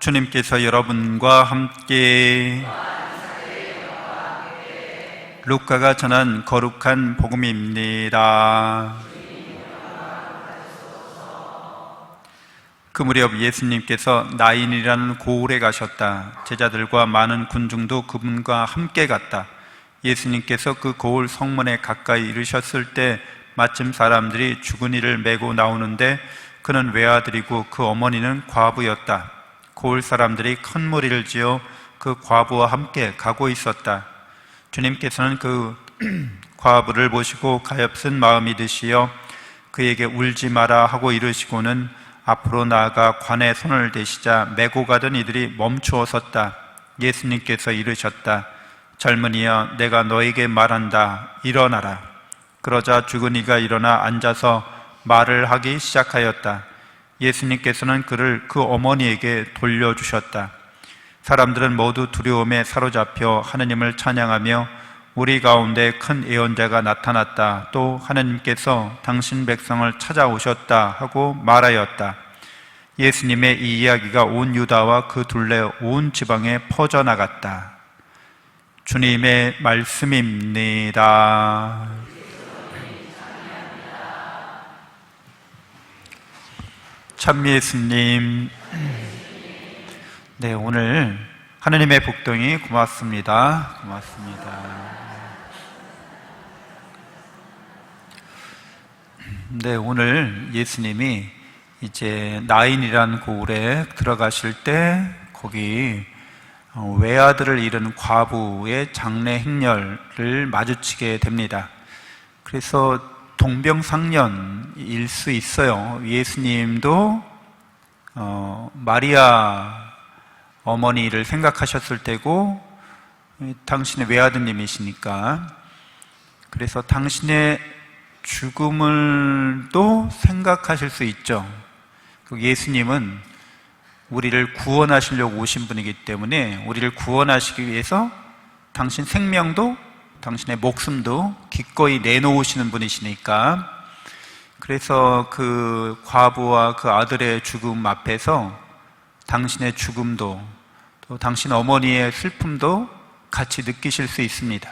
주님께서 여러분과 함께 루카가 전한 거룩한 복음입니다. 그 무렵 예수님께서 나인이라는 고을에 가셨다. 제자들과 많은 군중도 그분과 함께 갔다. 예수님께서 그 고을 성문에 가까이 이르셨을 때 마침 사람들이 죽은이를 메고 나오는데 그는 외아들이고 그 어머니는 과부였다. 고을 사람들이 큰 무리를 지어 그 과부와 함께 가고 있었다. 주님께서는 그 과부를 보시고 가엾은 마음이 드시어 그에게 울지 마라 하고 이르시고는 앞으로 나아가 관에 손을 대시자 메고 가던 이들이 멈추어 섰다. 예수님께서 이르셨다. 젊은이여, 내가 너에게 말한다. 일어나라. 그러자 죽은이가 일어나 앉아서 말을 하기 시작하였다. 예수님께서는 그를 그 어머니에게 돌려주셨다. 사람들은 모두 두려움에 사로잡혀 하느님을 찬양하며 우리 가운데 큰 예언자가 나타났다. 또 하느님께서 당신 백성을 찾아오셨다 하고 말하였다. 예수님의 이 이야기가 온 유다와 그 둘레 온 지방에 퍼져나갔다. 주님의 말씀입니다. 참 예수님, 네, 오늘 하느님의 복동이 고맙습니다. 고맙습니다. 네, 오늘 예수님이 이제 나인이라는 고을에 들어가실 때 거기 외아들을 잃은 과부의 장례 행렬을 마주치게 됩니다. 그래서 동병상련일 수 있어요. 예수님도 마리아 어머니를 생각하셨을 때고 당신의 외아드님이시니까, 그래서 당신의 죽음을 또 생각하실 수 있죠. 예수님은 우리를 구원하시려고 오신 분이기 때문에 우리를 구원하시기 위해서 당신 생명도 당신의 목숨도 기꺼이 내놓으시는 분이시니까, 그래서 그 과부와 그 아들의 죽음 앞에서 당신의 죽음도 또 당신 어머니의 슬픔도 같이 느끼실 수 있습니다.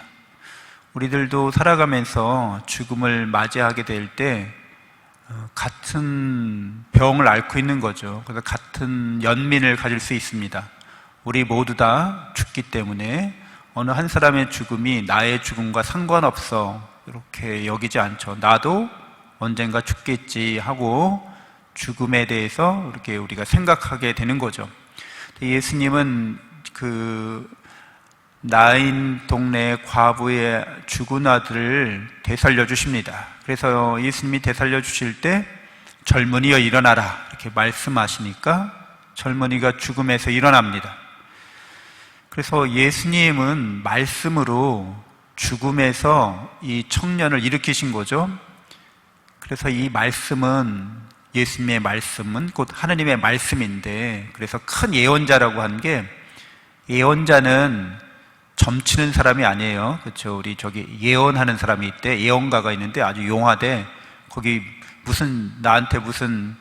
우리들도 살아가면서 죽음을 맞이하게 될 때 같은 병을 앓고 있는 거죠. 그래서 같은 연민을 가질 수 있습니다. 우리 모두 다 죽기 때문에 어느 한 사람의 죽음이 나의 죽음과 상관없어 이렇게 여기지 않죠. 나도 언젠가 죽겠지 하고 죽음에 대해서 이렇게 우리가 생각하게 되는 거죠. 예수님은 그 나인 동네의 과부의 죽은 아들을 되살려 주십니다. 그래서 예수님이 되살려 주실 때 젊은이여 일어나라 이렇게 말씀하시니까 젊은이가 죽음에서 일어납니다. 그래서 예수님은 말씀으로 죽음에서 이 청년을 일으키신 거죠. 그래서 이 말씀은, 예수님의 말씀은 곧 하느님의 말씀인데, 그래서 큰 예언자라고 하는 게, 예언자는 점치는 사람이 아니에요. 그렇죠? 우리 저기 예언하는 사람이 있대. 예언가가 있는데 아주 용하대. 거기 무슨 나한테 무슨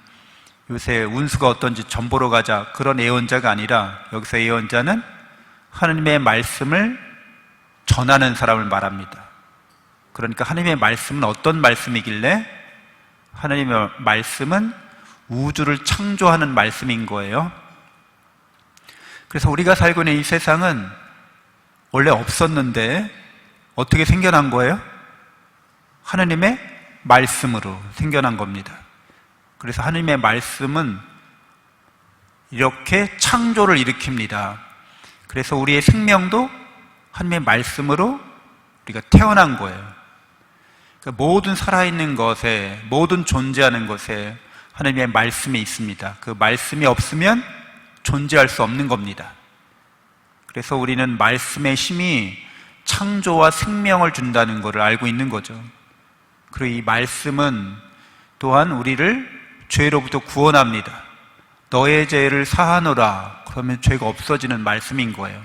요새 운수가 어떤지 점 보러 가자, 그런 예언자가 아니라 여기서 예언자는 하느님의 말씀을 전하는 사람을 말합니다. 그러니까 하느님의 말씀은 어떤 말씀이길래? 하느님의 말씀은 우주를 창조하는 말씀인 거예요. 그래서 우리가 살고 있는 이 세상은 원래 없었는데 어떻게 생겨난 거예요? 하느님의 말씀으로 생겨난 겁니다. 그래서 하느님의 말씀은 이렇게 창조를 일으킵니다. 그래서 우리의 생명도 하느님의 말씀으로 우리가 태어난 거예요. 그러니까 모든 살아있는 것에, 모든 존재하는 것에 하느님의 말씀이 있습니다. 그 말씀이 없으면 존재할 수 없는 겁니다. 그래서 우리는 말씀의 힘이 창조와 생명을 준다는 것을 알고 있는 거죠. 그리고 이 말씀은 또한 우리를 죄로부터 구원합니다. 너의 죄를 사하노라 그러면 죄가 없어지는 말씀인 거예요.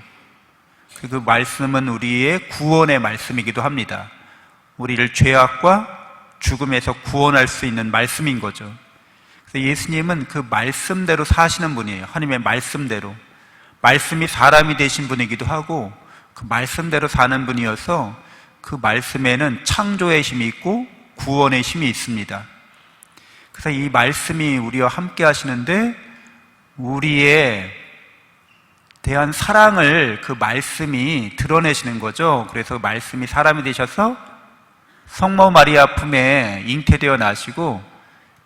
그 말씀은 우리의 구원의 말씀이기도 합니다. 우리를 죄악과 죽음에서 구원할 수 있는 말씀인 거죠. 그래서 예수님은 그 말씀대로 사시는 분이에요. 하나님의 말씀대로. 말씀이 사람이 되신 분이기도 하고 그 말씀대로 사는 분이어서 그 말씀에는 창조의 힘이 있고 구원의 힘이 있습니다. 그래서 이 말씀이 우리와 함께 하시는데 우리에 대한 사랑을 그 말씀이 드러내시는 거죠. 그래서 말씀이 사람이 되셔서 성모 마리아 품에 잉태되어 나시고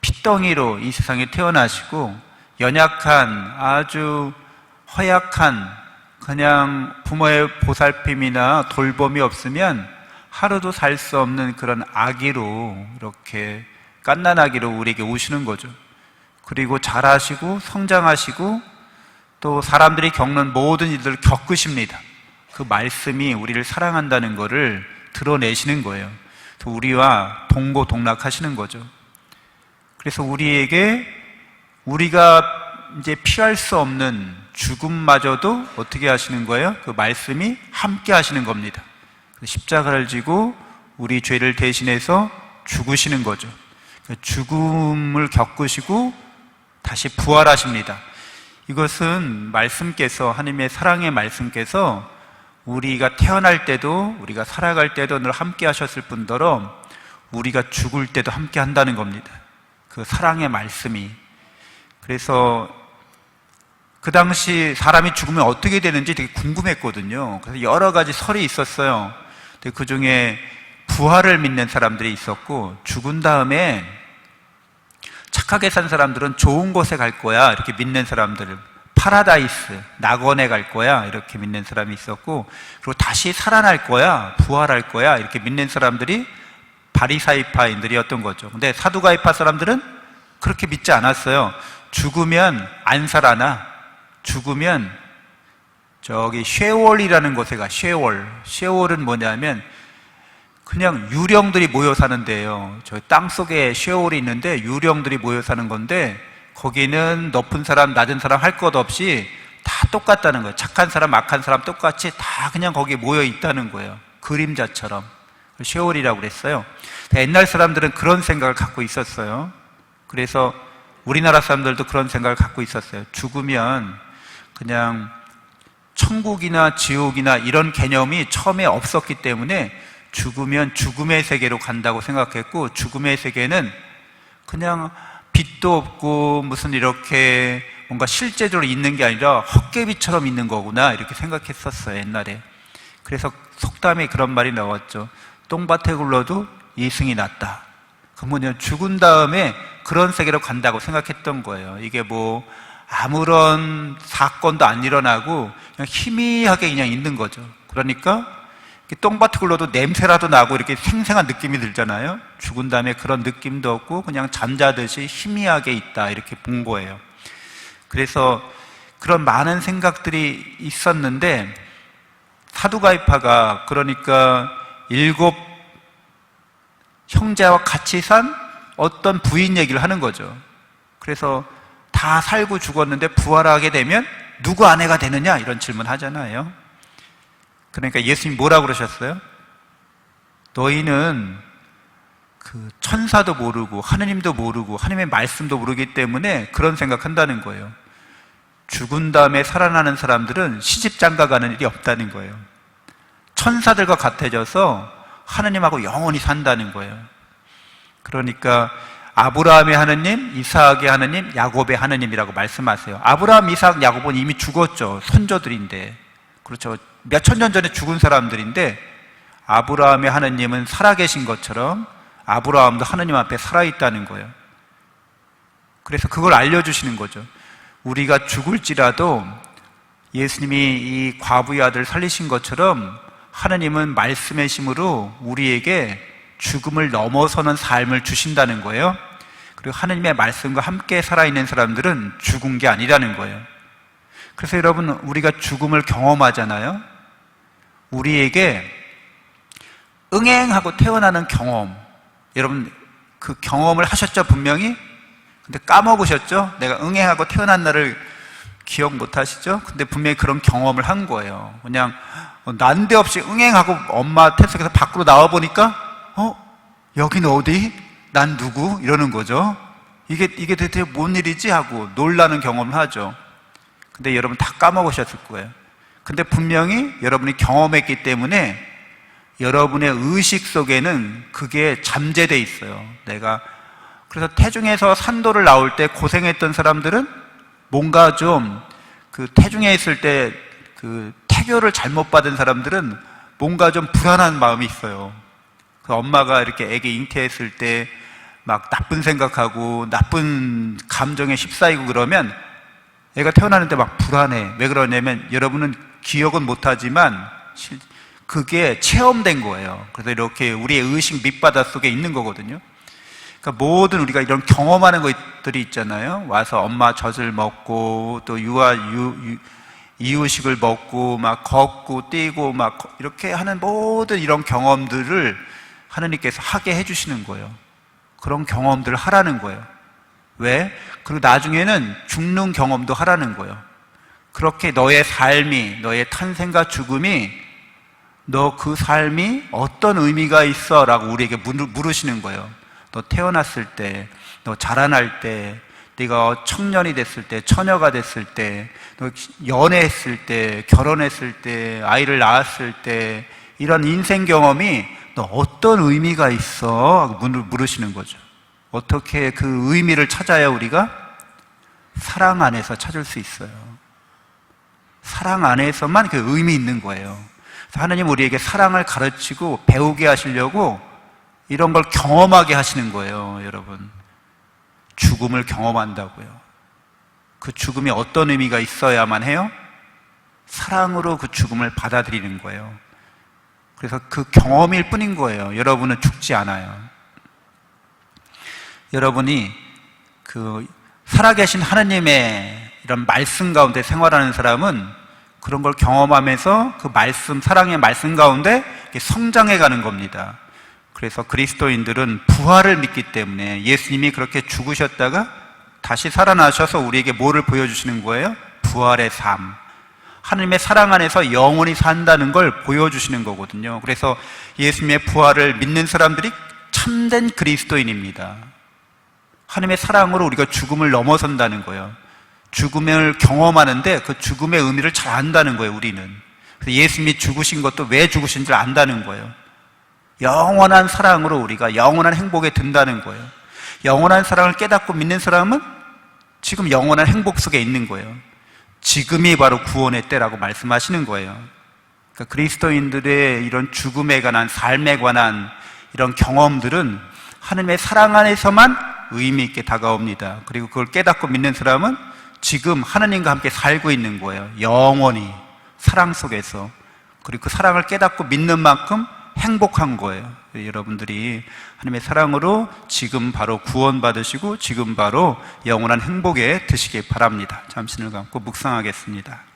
핏덩이로 이 세상에 태어나시고 연약한 아주 허약한 그냥 부모의 보살핌이나 돌봄이 없으면 하루도 살 수 없는 그런 아기로 이렇게 갓난아기로 우리에게 오시는 거죠. 그리고 자라시고 성장하시고 또 사람들이 겪는 모든 일들을 겪으십니다. 그 말씀이 우리를 사랑한다는 것을 드러내시는 거예요. 그래서 우리와 동고동락하시는 거죠. 그래서 우리에게 우리가 이제 피할 수 없는 죽음마저도 어떻게 하시는 거예요? 그 말씀이 함께 하시는 겁니다. 십자가를 지고 우리 죄를 대신해서 죽으시는 거죠. 죽음을 겪으시고 다시 부활하십니다. 이것은 말씀께서, 하나님의 사랑의 말씀께서 우리가 태어날 때도 우리가 살아갈 때도 늘 함께 하셨을 뿐더러 우리가 죽을 때도 함께 한다는 겁니다. 그 사랑의 말씀이. 그래서 그 당시 사람이 죽으면 어떻게 되는지 되게 궁금했거든요. 그래서 여러 가지 설이 있었어요. 그 중에 부활을 믿는 사람들이 있었고, 죽은 다음에 착하게 산 사람들은 좋은 곳에 갈 거야 이렇게 믿는 사람들, 파라다이스, 낙원에 갈 거야 이렇게 믿는 사람이 있었고, 그리고 다시 살아날 거야, 부활할 거야 이렇게 믿는 사람들이 바리사이파인들이었던 거죠. 근데 사두가이파 사람들은 그렇게 믿지 않았어요. 죽으면 안 살아나. 죽으면 저기 쉐월이라는 곳에 가. 쉐월은 뭐냐면 그냥 유령들이 모여 사는 데예요. 저 땅속에 쉐월이 있는데 유령들이 모여 사는 건데 거기는 높은 사람 낮은 사람 할 것 없이 다 똑같다는 거예요. 착한 사람 악한 사람 똑같이 다 그냥 거기에 모여 있다는 거예요. 그림자처럼. 쉐월이라고 그랬어요. 옛날 사람들은 그런 생각을 갖고 있었어요. 그래서 우리나라 사람들도 그런 생각을 갖고 있었어요. 죽으면 그냥 천국이나 지옥이나 이런 개념이 처음에 없었기 때문에 죽으면 죽음의 세계로 간다고 생각했고, 죽음의 세계는 그냥 빛도 없고 무슨 이렇게 뭔가 실제적으로 있는 게 아니라 헛개비처럼 있는 거구나 이렇게 생각했었어요, 옛날에. 그래서 속담에 그런 말이 나왔죠. 똥밭에 굴러도 이승이 낫다. 그 뭐냐, 죽은 다음에 그런 세계로 간다고 생각했던 거예요. 이게 뭐 아무런 사건도 안 일어나고 그냥 희미하게 그냥 있는 거죠. 그러니까 똥밭에 굴러도 냄새라도 나고 이렇게 생생한 느낌이 들잖아요. 죽은 다음에 그런 느낌도 없고 그냥 잠자듯이 희미하게 있다 이렇게 본 거예요. 그래서 그런 많은 생각들이 있었는데 사두가이파가, 그러니까 7 형제와 같이 산 어떤 부인 얘기를 하는 거죠. 그래서 다 살고 죽었는데 부활하게 되면 누구 아내가 되느냐 이런 질문 하잖아요. 그러니까 예수님이 뭐라고 그러셨어요? 너희는 그 천사도 모르고 하느님도 모르고 하느님의 말씀도 모르기 때문에 그런 생각한다는 거예요. 죽은 다음에 살아나는 사람들은 시집장가 가는 일이 없다는 거예요. 천사들과 같아져서 하느님하고 영원히 산다는 거예요. 그러니까 아브라함의 하느님, 이삭의 하느님, 야곱의 하느님이라고 말씀하세요. 아브라함, 이삭, 야곱은 이미 죽었죠. 선조들인데. 그렇죠. 몇천 년 전에 죽은 사람들인데 아브라함의 하느님은 살아계신 것처럼 아브라함도 하느님 앞에 살아있다는 거예요. 그래서 그걸 알려주시는 거죠. 우리가 죽을지라도 예수님이 이 과부의 아들 살리신 것처럼 하느님은 말씀의 힘으로 우리에게 죽음을 넘어서는 삶을 주신다는 거예요. 그리고 하느님의 말씀과 함께 살아있는 사람들은 죽은 게 아니라는 거예요. 그래서 여러분, 우리가 죽음을 경험하잖아요. 우리에게 응행하고 태어나는 경험, 여러분 그 경험을 하셨죠, 분명히? 근데 까먹으셨죠? 내가 응행하고 태어난 날을 기억 못 하시죠? 근데 분명히 그런 경험을 한 거예요. 그냥 난데없이 응행하고 엄마 태석에서 밖으로 나와 보니까 여긴 어디? 난 누구? 이러는 거죠. 이게 대체 뭔 일이지? 하고 놀라는 경험을 하죠. 근데 여러분 다 까먹으셨을 거예요. 근데 분명히 여러분이 경험했기 때문에 여러분의 의식 속에는 그게 잠재돼 있어요. 그래서 태중에서 산도를 나올 때 고생했던 사람들은 뭔가 좀 태중에 있을 때 태교를 잘못 받은 사람들은 뭔가 좀 불안한 마음이 있어요. 엄마가 이렇게 애기 잉태했을 때 막 나쁜 생각하고 나쁜 감정에 휩싸이고 그러면 애가 태어나는데 막 불안해. 왜 그러냐면 여러분은 기억은 못하지만 그게 체험된 거예요. 그래서 이렇게 우리의 의식 밑바닥 속에 있는 거거든요. 그러니까 모든 우리가 이런 경험하는 것들이 있잖아요. 와서 엄마 젖을 먹고 또 이유식을 먹고 막 걷고 뛰고 막 이렇게 하는 모든 이런 경험들을 하느님께서 하게 해주시는 거예요. 그런 경험들을 하라는 거예요. 왜? 그리고 나중에는 죽는 경험도 하라는 거예요. 그렇게 너의 삶이, 너의 탄생과 죽음이, 너 그 삶이 어떤 의미가 있어? 라고 우리에게 물으시는 거예요. 너 태어났을 때, 너 자라날 때, 네가 청년이 됐을 때, 처녀가 됐을 때, 너 연애했을 때, 결혼했을 때, 아이를 낳았을 때, 이런 인생 경험이 너 어떤 의미가 있어? 하고 물으시는 거죠. 어떻게 그 의미를 찾아야 우리가 사랑 안에서 찾을 수 있어요. 사랑 안에서만 그 의미 있는 거예요. 하나님 우리에게 사랑을 가르치고 배우게 하시려고 이런 걸 경험하게 하시는 거예요, 여러분. 죽음을 경험한다고요. 그 죽음이 어떤 의미가 있어야만 해요? 사랑으로 그 죽음을 받아들이는 거예요. 그래서 그 경험일 뿐인 거예요. 여러분은 죽지 않아요. 여러분이 살아계신 하나님의 이런 말씀 가운데 생활하는 사람은 그런 걸 경험하면서 그 말씀, 사랑의 말씀 가운데 성장해 가는 겁니다. 그래서 그리스도인들은 부활을 믿기 때문에 예수님이 그렇게 죽으셨다가 다시 살아나셔서 우리에게 뭐를 보여주시는 거예요? 부활의 삶. 하나님의 사랑 안에서 영원히 산다는 걸 보여주시는 거거든요. 그래서 예수님의 부활을 믿는 사람들이 참된 그리스도인입니다. 하나님의 사랑으로 우리가 죽음을 넘어선다는 거예요. 죽음을 경험하는데 그 죽음의 의미를 잘 안다는 거예요, 우리는. 그래서 예수님이 죽으신 것도 왜 죽으신지를 안다는 거예요. 영원한 사랑으로 우리가 영원한 행복에 든다는 거예요. 영원한 사랑을 깨닫고 믿는 사람은 지금 영원한 행복 속에 있는 거예요. 지금이 바로 구원의 때라고 말씀하시는 거예요. 그러니까 그리스도인들의 이런 죽음에 관한, 삶에 관한 이런 경험들은 하나님의 사랑 안에서만 의미 있게 다가옵니다. 그리고 그걸 깨닫고 믿는 사람은 지금 하나님과 함께 살고 있는 거예요. 영원히 사랑 속에서. 그리고 그 사랑을 깨닫고 믿는 만큼 행복한 거예요. 여러분들이 하나님의 사랑으로 지금 바로 구원받으시고 지금 바로 영원한 행복에 드시기 바랍니다. 잠시 눈을 감고 묵상하겠습니다.